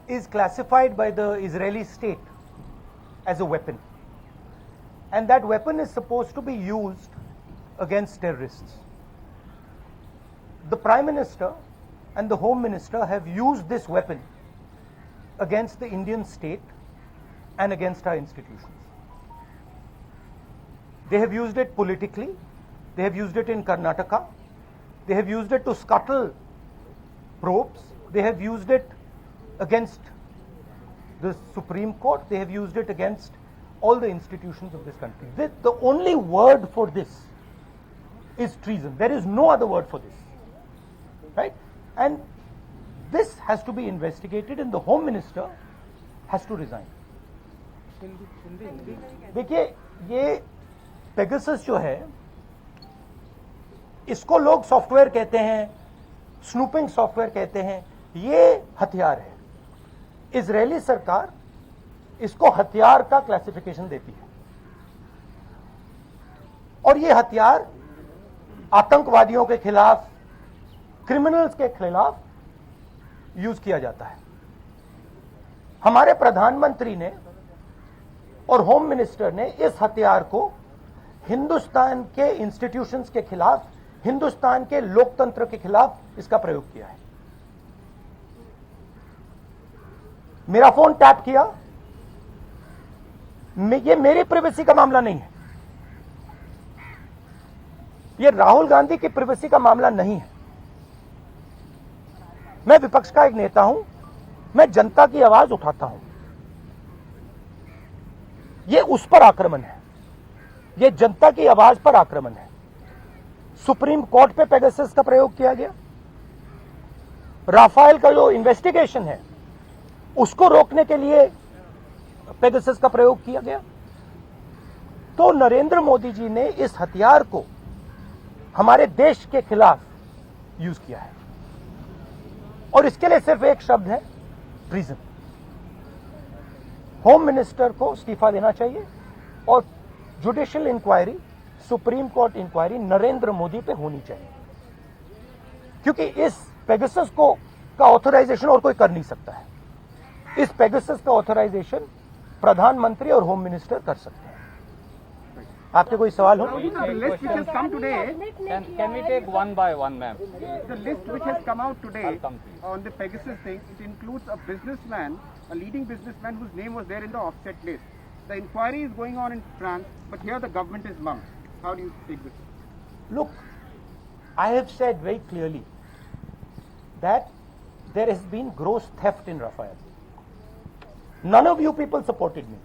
is classified by the Israeli state as a weapon. And that weapon is supposed to be used against terrorists. The Prime Minister and the Home Minister have used this weapon against the Indian state and against our institutions. They have used it politically. They have used it in Karnataka. They have used it to scuttle probes. They have used it against the Supreme Court. They have used it against all the institutions of this country. The only word for this is treason. There is no other word for this. Right? And this has to be investigated and the Home Minister has to resign. देखिए ये Pegasus जो है इसको लोग software कहते हैं, snooping software कहते हैं, ये हथियार है. इजरायली सरकार इसको हथियार का क्लासिफिकेशन देती है और ये हथियार आतंकवादियों के खिलाफ, क्रिमिनल्स के खिलाफ यूज किया जाता है. हमारे प्रधानमंत्री ने और होम मिनिस्टर ने इस हथियार को हिंदुस्तान के इंस्टीट्यूशंस के खिलाफ, हिंदुस्तान के लोकतंत्र के खिलाफ इसका प्रयोग किया है. मेरा फोन टैप किया, ये मेरी प्राइवेसी का मामला नहीं है, ये राहुल गांधी की प्राइवेसी का मामला नहीं है. मैं विपक्ष का एक नेता हूं, मैं जनता की आवाज उठाता हूं. ये उस पर आक्रमण है, ये जनता की आवाज पर आक्रमण है. सुप्रीम कोर्ट पे पेगासस का प्रयोग किया गया. राफेल का जो इन्वेस्टिगेशन है उसको रोकने के लिए पेगासस का प्रयोग किया गया. तो नरेंद्र मोदी जी ने इस हथियार को हमारे देश के खिलाफ यूज किया है और इसके लिए सिर्फ एक शब्द है, ट्रीजन. होम मिनिस्टर को इस्तीफा देना चाहिए और judicial inquiry, supreme court inquiry Narendra Modi पे होनी चाहिए, क्योंकि इस पेगासस को का ऑथराइजेशन और कोई कर नहीं सकता है. इस पेगासस का ऑथराइजेशन प्रधानमंत्री और होम मिनिस्टर कर सकते हैं. आपके कोई सवाल हो? The list which has come today, Can we take one by one, ma'am? the list which has come out today on the Pegasus thing, it includes a businessman, a leading businessman whose name was there in the offset list. The inquiry is going on in France, but here the government is mum. How do you take this? Look, I have said very clearly that there has been gross theft in Rafael. None of you people supported me.